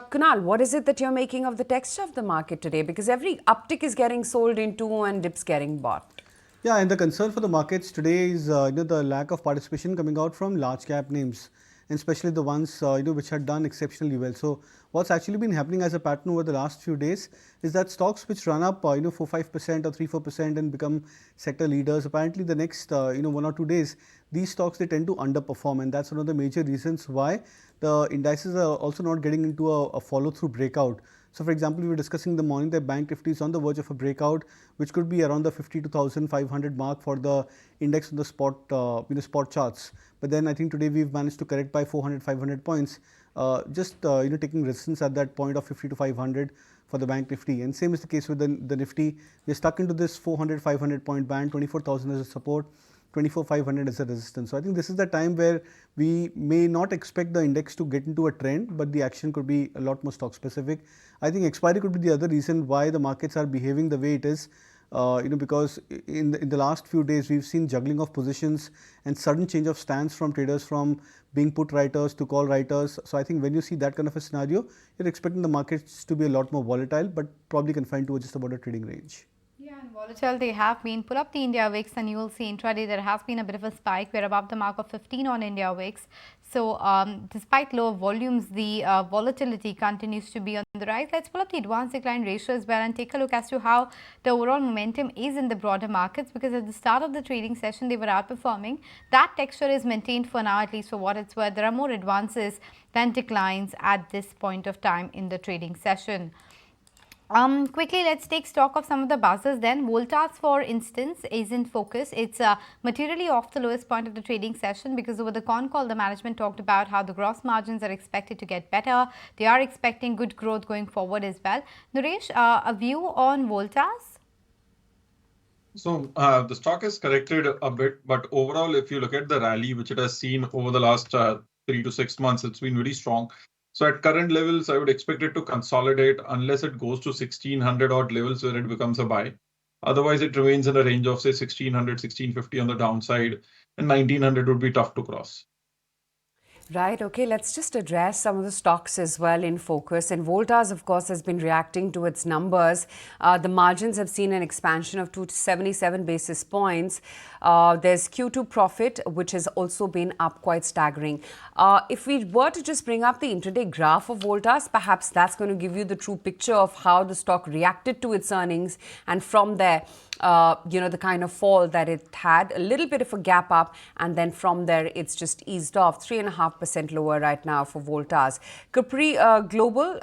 Kunal, what is it that you're making of the texture of the market today? Because every uptick is getting sold into and dips getting bought. Yeah, and the concern for the markets today is the lack of participation coming out from large cap names, and especially the ones which had done exceptionally well. So what's actually been happening as a pattern over the last few days is that stocks which run up 4-5% or 3-4% and become sector leaders, apparently the next 1 or 2 days these stocks they tend to underperform, and that's one of the major reasons why the indices are also not getting into a follow through breakout. So for example, we were discussing in the morning that Bank Nifty is on the verge of a breakout, which could be around the 52,500 mark for the index on the spot charts. But then I think today we've managed to correct by 400-500 points, just taking resistance at that point of 50 to 500 for the Bank Nifty. And same is the case with the Nifty. We're stuck into this 400-500 point band, 24,000 as a support, 24,500 as a resistance. So I think this is the time where we may not expect the index to get into a trend, but the action could be a lot more stock specific. I think expiry could be the other reason why the markets are behaving the way it is. Because in the last few days we've seen juggling of positions and sudden change of stance from traders from being put writers to call writers. So I think when you see that kind of a scenario, you're expecting the markets to be a lot more volatile, but probably confined to just about a trading range. Yeah, and volatile they have been. Pull up the India VIX and you will see intraday there has been a bit of a spike. We're above the mark of 15 on India VIX. So despite lower volumes, the volatility continues to be on the rise. Let's pull up the advanced decline ratio as well and take a look as to how the overall momentum is in the broader markets, because at the start of the trading session they were outperforming. That texture is maintained for now, at least for what it's worth. There are more advances than declines at this point of time in the trading session. Quickly, let's take stock of some of the buzzers then. Voltas, for instance, is in focus. It's materially off the lowest point of the trading session because over the con call, the management talked about how the gross margins are expected to get better. They are expecting good growth going forward as well. Naresh, a view on Voltas? So the stock has corrected a bit, but overall, if you look at the rally which it has seen over the last 3 to 6 months, it's been very strong. So at current levels, I would expect it to consolidate unless it goes to 1600 odd levels where it becomes a buy. Otherwise, it remains in a range of say 1600, 1650 on the downside, and 1900 would be tough to cross. Right, okay, let's just address some of the stocks as well in focus. And Voltas, of course, has been reacting to its numbers. The margins have seen an expansion of 277 basis points. There's Q2 profit, which has also been up quite staggering. If we were to just bring up the intraday graph of Voltas, perhaps that's going to give you the true picture of how the stock reacted to its earnings. And from there, the kind of fall that it had, a little bit of a gap up, and then from there it's just eased off, 3.5% lower right now for Voltas. Capri Global,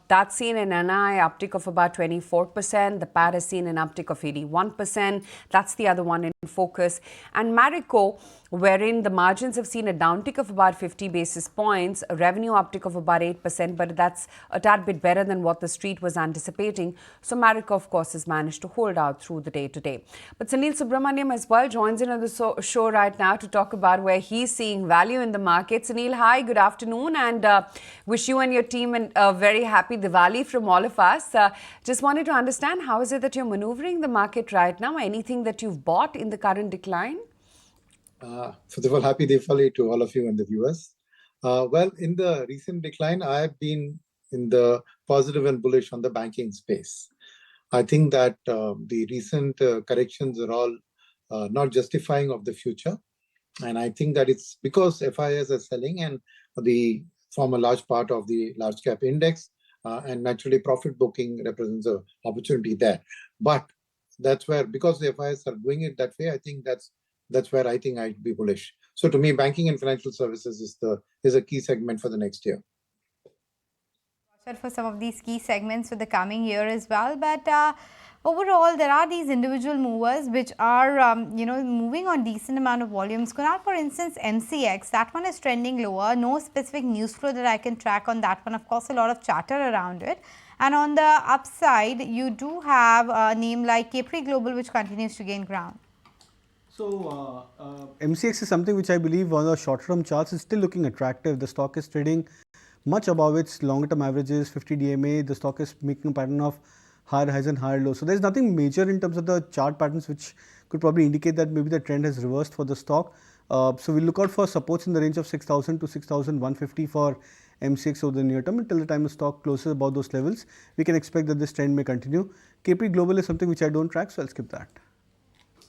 that's seen an NI uptick of about 24%. The PAT has seen an uptick of 81%. That's the other one in focus. And Marico, wherein the margins have seen a downtick of about 50 basis points, a revenue uptick of about 8%, but that's a tad bit better than what the street was anticipating. So Marico, of course, has managed to hold out through the day today. But Sunil Subramaniam as well joins in on the show right now to talk about where he's seeing value in the market. Sunil, hi, good afternoon, and wish you and your team a very happy Diwali from all of us. Just wanted to understand, how is it that you're maneuvering the market right now? Anything that you've bought in the current decline? First of all, happy Diwali to all of you and the viewers. Well, in the recent decline, I have been in the positive and bullish on the banking space. I think that the recent corrections are all not justifying of the future. And I think that it's because FIs are selling and they form a large part of the large cap index, and naturally profit booking represents an opportunity there. But that's where, because the FIs are doing it that way, I think that's where I think I'd be bullish. So to me, banking and financial services is a key segment for the next year. For some of these key segments for the coming year as well, but overall there are these individual movers which are moving on decent amount of volumes. Kunal, for instance, MCX, that one is trending lower. No specific news flow that I can track on that one. Of course, a lot of chatter around it. And on the upside, you do have a name like Capri Global, which continues to gain ground. So MCX is something which I believe on the short-term charts is still looking attractive. The stock is trading much above its longer-term averages, 50 DMA. The stock is making a pattern of higher highs and higher lows. So there's nothing major in terms of the chart patterns which could probably indicate that maybe the trend has reversed for the stock. So we'll look out for supports in the range of 6,000 to 6,150 for MCX over the near term. Until the time the stock closes above those levels, we can expect that this trend may continue. Capri Global is something which I don't track, so I'll skip that.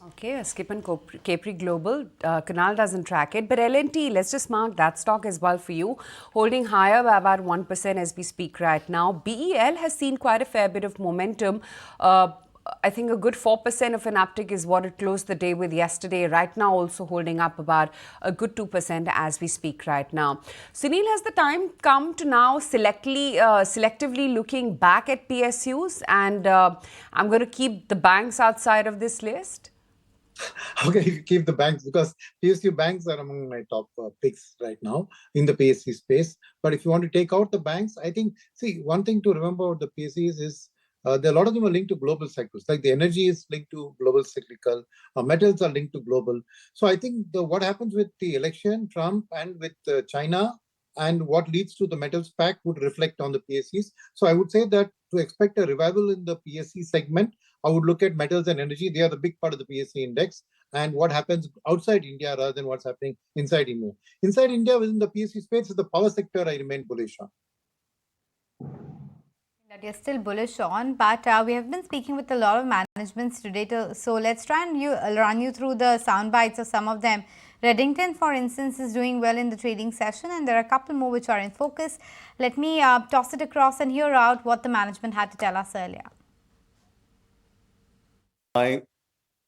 Okay, skip and Capri Global. Kunal doesn't track it. But L&T, let's just mark that stock as well for you. Holding higher by about 1% as we speak right now. BEL has seen quite a fair bit of momentum. I think a good 4% of an uptick is what it closed the day with yesterday. Right now also holding up about a good 2% as we speak right now. Sunil, has the time come to now selectively looking back at PSUs? And I'm going to keep the banks outside of this list. Okay, if you keep the banks, because PSU banks are among my top picks right now in the PSU space. But if you want to take out the banks, I think, see, one thing to remember about the PSUs is there a lot of them are linked to global cycles. Like the energy is linked to global cyclical, metals are linked to global. So I think what happens with the election, Trump, and with China, and what leads to the metals pack would reflect on the PSUs. So I would say that to expect a revival in the PSU segment, I would look at metals and energy. They are the big part of the PSU index, and what happens outside India rather than what's happening inside India. Inside India, within the PSU space, is the power sector I remain bullish on. That you're still bullish on, but we have been speaking with a lot of managements today. So let's try and run you through the sound bites of some of them. Redington, for instance, is doing well in the trading session, and there are a couple more which are in focus. Let me toss it across and hear out what the management had to tell us earlier. I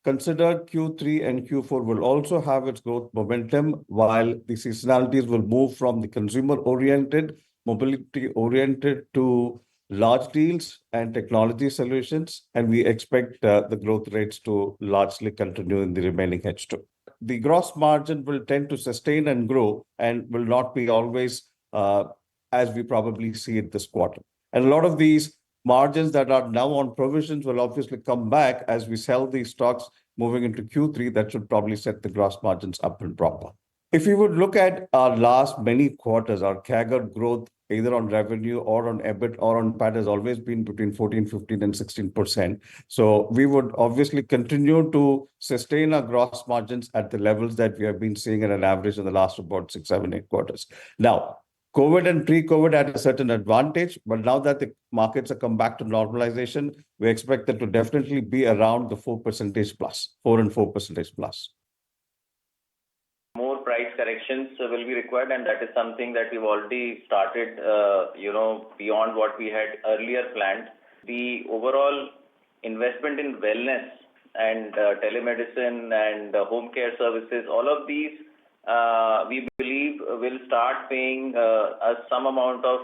consider Q3 and Q4 will also have its growth momentum, while the seasonalities will move from the consumer-oriented, mobility-oriented to large deals and technology solutions, and we expect the growth rates to largely continue in the remaining H2. The gross margin will tend to sustain and grow and will not be always as we probably see it this quarter. And a lot of these margins that are now on provisions will obviously come back as we sell these stocks moving into Q3. That should probably set the gross margins up and proper. If you would look at our last many quarters, our CAGR growth, either on revenue or on EBIT or on PAT, has always been between 14, 15 and 16%. So we would obviously continue to sustain our gross margins at the levels that we have been seeing at an average in the last about 6, 7, 8 quarters. Now, COVID and pre-COVID had a certain advantage, but now that the markets have come back to normalization, we expect them to definitely be around the 4% plus, 4 and 4% plus. More price corrections will be required, and that is something that we've already started, beyond what we had earlier planned. The overall investment in wellness and telemedicine and home care services, all of these we believe will start paying us some amount of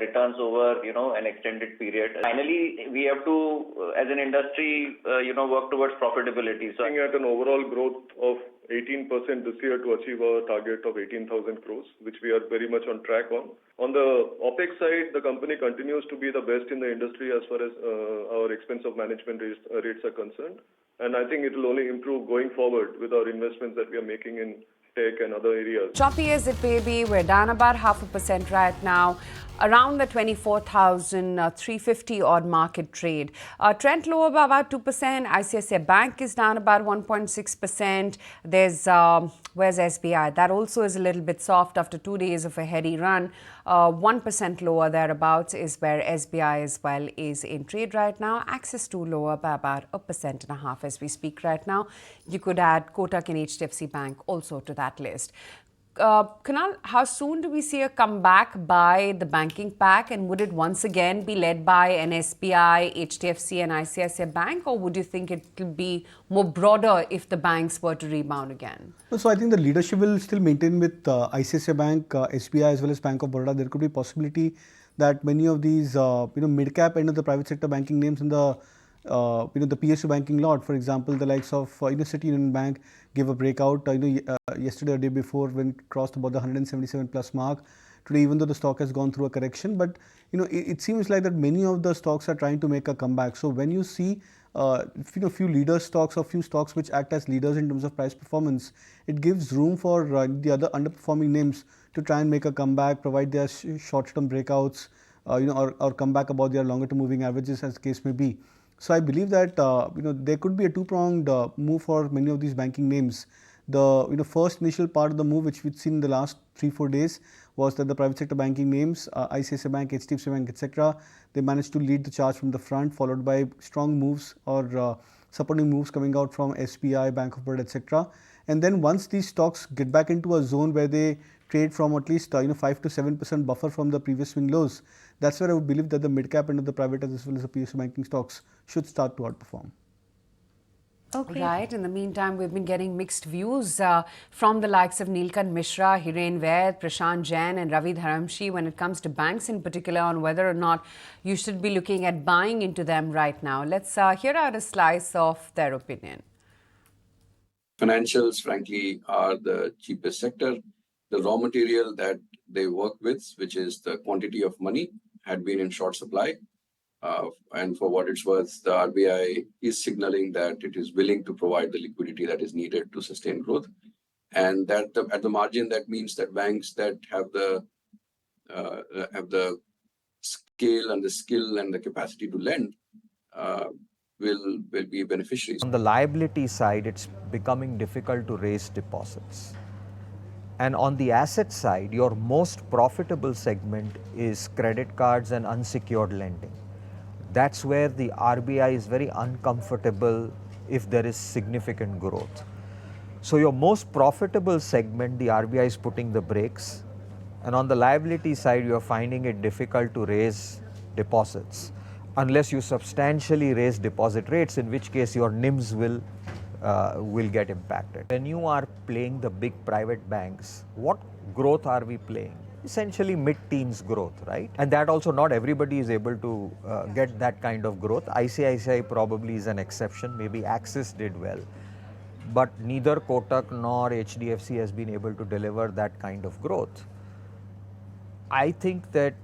returns over an extended period. Finally, we have to, as an industry, work towards profitability. So looking at an overall growth of 18% this year to achieve our target of 18,000 crores, which we are very much on track on. On the OPEX side, the company continues to be the best in the industry as far as our expense of management rates are concerned. And I think it will only improve going forward with our investments that we are making in tech and other areas. Choppy as it may be, we're down about 0.5% right now, around the 24,350 odd market trade. Trent lower by about 2%. ICICI Bank is down about 1.6%. There's where's SBI? That also is a little bit soft after 2 days of a heady run. 1% lower thereabouts is where SBI as well is in trade right now. Axis 2 lower by about 1.5% as we speak right now. You could add Kotak and HDFC Bank also to that list. Kunal, how soon do we see a comeback by the banking pack, and would it once again be led by an SBI, HDFC and ICICI Bank, or would you think it could be more broader if the banks were to rebound again? So I think the leadership will still maintain with ICICI Bank, SBI as well as Bank of Baroda. There could be possibility that many of these mid-cap end of the private sector banking names in the the PSU banking lot, for example, the likes of City Union Bank gave a breakout yesterday or day before when it crossed about the 177 plus mark. Today, even though the stock has gone through a correction, but it seems like that many of the stocks are trying to make a comeback. So when you see few leader stocks or few stocks which act as leaders in terms of price performance, it gives room for the other underperforming names to try and make a comeback, provide their short-term breakouts, or come back about their longer-term moving averages, as the case may be. So I believe that there could be a two-pronged move for many of these banking names. The first initial part of the move, which we've seen in the last 3-4 days, was that the private sector banking names, ICICI Bank, HDFC Bank, etc., they managed to lead the charge from the front, followed by strong moves or supporting moves coming out from SBI, Bank of Baroda, etc. And then once these stocks get back into a zone where they trade from at least 5 to 7% buffer from the previous swing lows, that's where I would believe that the mid cap end of the private as well as the PSU banking stocks should start to outperform. Okay. Right. In the meantime, we've been getting mixed views from the likes of Neelkant Mishra, Hiren Vaid, Prashant Jain and Ravi Dharamshi when it comes to banks in particular on whether or not you should be looking at buying into them right now. Let's hear out a slice of their opinion. Financials, frankly, are the cheapest sector. The raw material that they work with, which is the quantity of money, had been in short supply. And for what it's worth, the RBI is signaling that it is willing to provide the liquidity that is needed to sustain growth. And that at the margin, that means that banks that have the scale and the skill and the capacity to lend will be beneficiaries. On the liability side, it's becoming difficult to raise deposits. And on the asset side, your most profitable segment is credit cards and unsecured lending. That's where the RBI is very uncomfortable if there is significant growth. So your most profitable segment, the RBI is putting the brakes. And on the liability side, you're finding it difficult to raise deposits unless you substantially raise deposit rates, in which case your NIMs will get impacted. When you are playing the big private banks, what growth are we playing? Essentially mid-teens growth, right? And that also not everybody is able to get that kind of growth. ICICI probably is an exception, maybe Axis did well. But neither Kotak nor HDFC has been able to deliver that kind of growth. I think that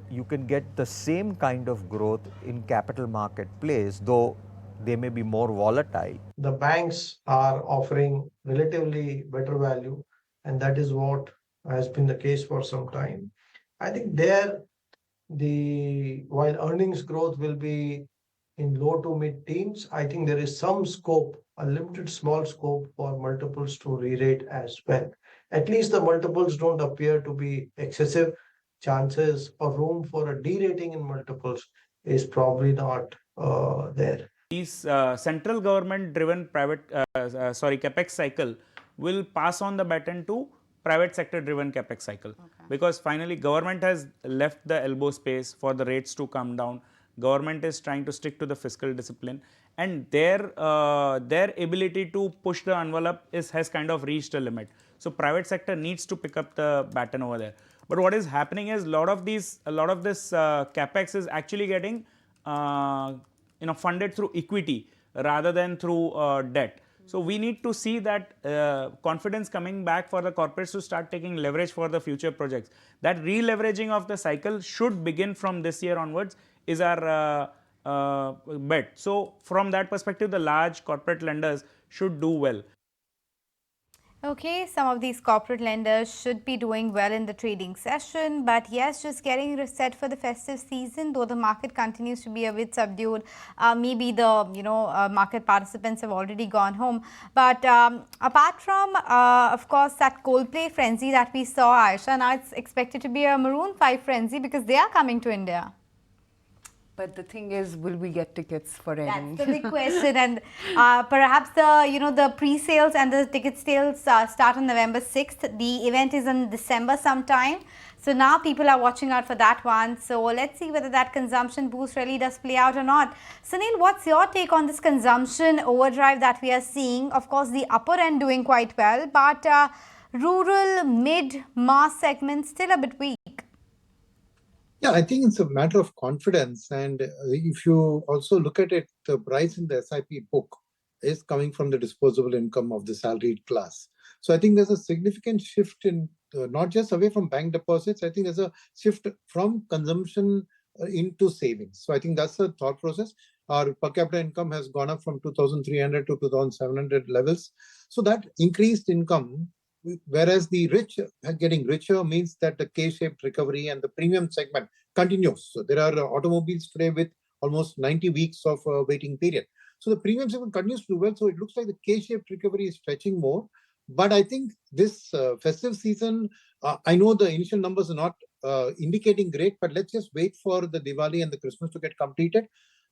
you can get the same kind of growth in capital market plays, though they may be more volatile. The banks are offering relatively better value, and that is what has been the case for some time. I think while earnings growth will be in low to mid-teens, I think there is some scope, a limited small scope for multiples to re-rate as well. At least the multiples don't appear to be excessive. Chances or room for a de-rating in multiples is probably not there. These central government driven capex cycle will pass on the baton to private sector driven capex cycle, because finally government has left the elbow space for the rates to come down. Government is trying to stick to the fiscal discipline, and their ability to push the envelope has kind of reached a limit. So private sector needs to pick up the baton over there. But what is happening is a lot of this capex is actually getting funded through equity rather than through debt. So we need to see that confidence coming back for the corporates to start taking leverage for the future projects. That re-leveraging of the cycle should begin from this year onwards is our bet. So from that perspective, the large corporate lenders should do well. Okay, some of these corporate lenders should be doing well in the trading session, but yes, just getting set for the festive season, though the market continues to be a bit subdued. Maybe the market participants have already gone home. But apart from, of course, that Coldplay frenzy that we saw, Aisha, now it's expected to be a Maroon 5 frenzy because they are coming to India. But the thing is, will we get tickets for any? That's the big question, and perhaps the pre-sales and the ticket sales start on November 6th. The event is in December sometime. So now people are watching out for that one. So let's see whether that consumption boost really does play out or not. Sunil, what's your take on this consumption overdrive that we are seeing? Of course, the upper end doing quite well, but rural, mid, mass segment still a bit weak. Yeah, I think it's a matter of confidence. And if you also look at it, the price in the SIP book is coming from the disposable income of the salaried class. So I think there's a significant shift in not just away from bank deposits. I think there's a shift from consumption into savings. So I think that's the thought process. Our per capita income has gone up from 2,300 to 2,700 levels. So that increased income, whereas the rich are getting richer, means that the K-shaped recovery and the premium segment continues. So there are automobiles today with almost 90 weeks of waiting period. So the premium segment continues to do well. So it looks like the K-shaped recovery is stretching more. But I think this festive season, I know the initial numbers are not indicating great, but let's just wait for the Diwali and the Christmas to get completed.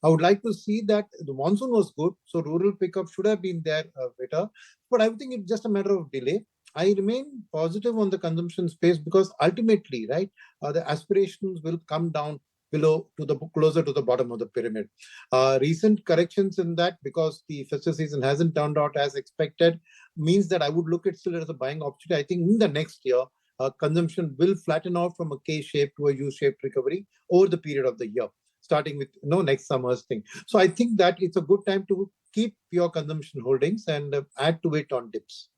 I would like to see that the monsoon was good, so rural pickup should have been there better. But I think it's just a matter of delay. I remain positive on the consumption space because ultimately, right, the aspirations will come down below to the closer to the bottom of the pyramid. Recent corrections in that, because the festive season hasn't turned out as expected, means that I would look at still as a buying opportunity. I think in the next year, consumption will flatten out from a K-shaped to a U-shaped recovery over the period of the year, starting with next summer's thing. So I think that it's a good time to keep your consumption holdings and add to it on dips.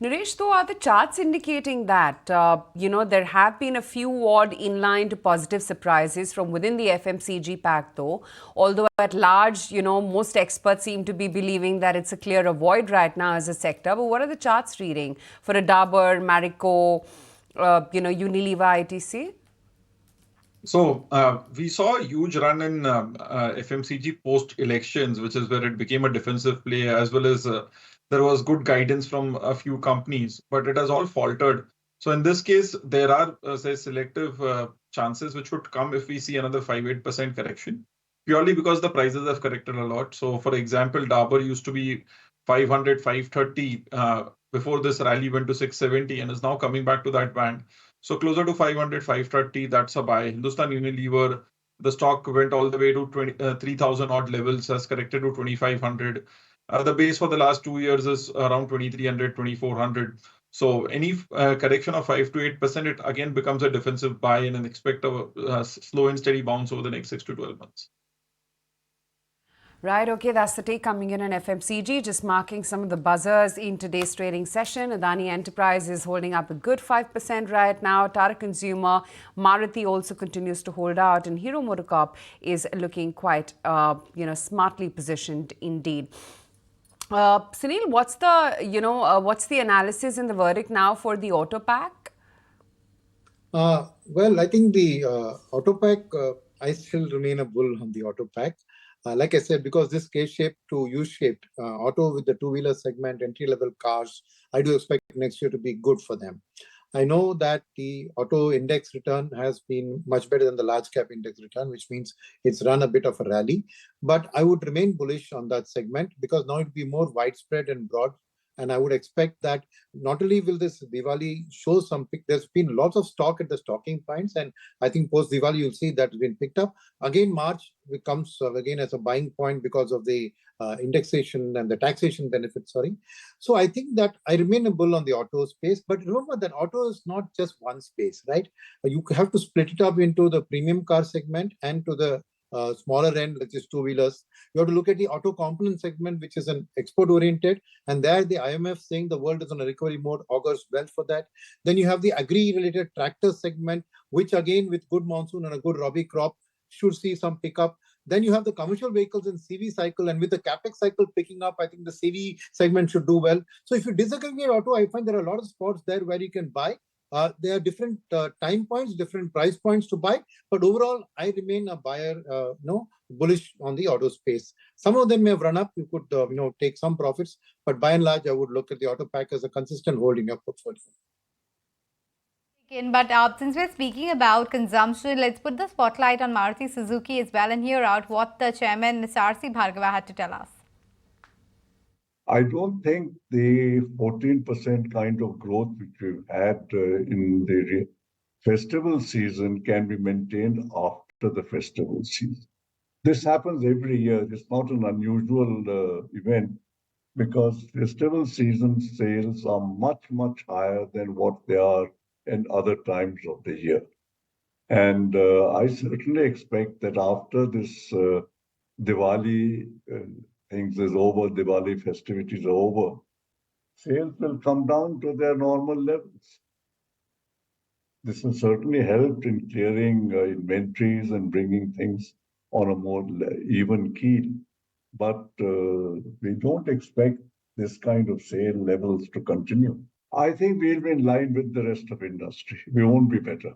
Naresh, though, are the charts indicating that, there have been a few odd inline to positive surprises from within the FMCG pack, though, although at large, most experts seem to be believing that it's a clear avoid right now as a sector. But what are the charts reading for a Dabur, Marico, Unilever, ITC? So we saw a huge run in FMCG post-elections, which is where it became a defensive play, as well as there was good guidance from a few companies, but it has all faltered. So in this case, there are, say, selective chances which would come if we see another 5-8% correction, purely because the prices have corrected a lot. So for example, Dabur used to be 500, 530 before this rally went to 670 and is now coming back to that band. So closer to 500, 530, that's a buy. Hindustan Unilever, the stock went all the way to 3,000 odd levels, has corrected to 2,500. The base for the last 2 years is around 2,300, 2,400. So any correction of 5 to 8%, it again becomes a defensive buy and expect a slow and steady bounce over the next 6 to 12 months. Right, okay, that's the take coming in FMCG, just marking some of the buzzers in today's trading session. Adani Enterprise is holding up a good 5% right now. Tata Consumer, Maruti also continues to hold out, and Hero MotoCorp is looking quite, smartly positioned indeed. Sunil, what's the analysis and the verdict now for the auto pack? Well, I think the auto pack, I still remain a bull on the auto pack. Like I said, because this K-shaped to U-shaped auto with the two-wheeler segment, entry-level cars, I do expect next year to be good for them. I know that the auto index return has been much better than the large cap index return, which means it's run a bit of a rally. But I would remain bullish on that segment because now it will be more widespread and broad. And I would expect that not only will this Diwali show some pick, there's been lots of stock at the stocking points, and I think post Diwali you'll see that's been picked up. Again, March becomes again as a buying point because of the indexation and the taxation benefits. So I think that I remain a bull on the auto space, but remember that auto is not just one space, right? You have to split it up into the premium car segment and to the smaller end, which is two-wheelers. You have to look at the auto component segment, which is an export-oriented, and there the IMF saying the world is on a recovery mode augurs well for that. Then you have the agri-related tractor segment, which again with good monsoon and a good rabi crop should see some pickup. Then you have the commercial vehicles and CV cycle, and with the capex cycle picking up, I think the CV segment should do well. So if you disaggregate auto, I find there are a lot of spots there where you can buy. There are different time points, different price points to buy, but overall, I remain a buyer, bullish on the auto space. Some of them may have run up. You could, take some profits, but by and large, I would look at the auto pack as a consistent hold in your portfolio. But since we're speaking about consumption, let's put the spotlight on Maruti Suzuki as well and hear out what the chairman, Ms. R.C. Bhargava, had to tell us. I don't think the 14% kind of growth which we've had in the festival season can be maintained after the festival season. This happens every year. It's not an unusual event because festival season sales are much, much higher than what they are in other times of the year. And I certainly expect that after this Diwali things is over, Diwali festivities are over, sales will come down to their normal levels. This has certainly helped in clearing inventories and bringing things on a more even keel. But we don't expect this kind of sale levels to continue. I think we'll be in line with the rest of industry. We won't be better.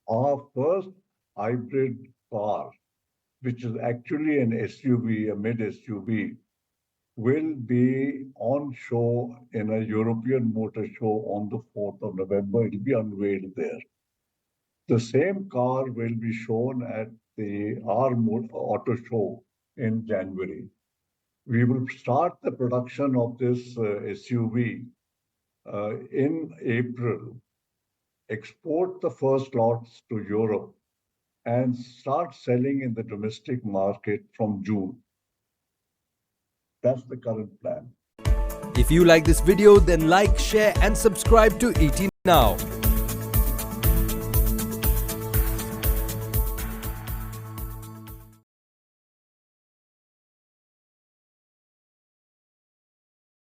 Our first hybrid car, which is actually an SUV, a mid SUV, will be on show in a European motor show on the 4th of November. It will be unveiled there. The same car will be shown at the Auto Show in January. We will start the production of this SUV in April, export the first lots to Europe, and start selling in the domestic market from June. That's the current plan. If you like this video, then like, share and subscribe to ET Now.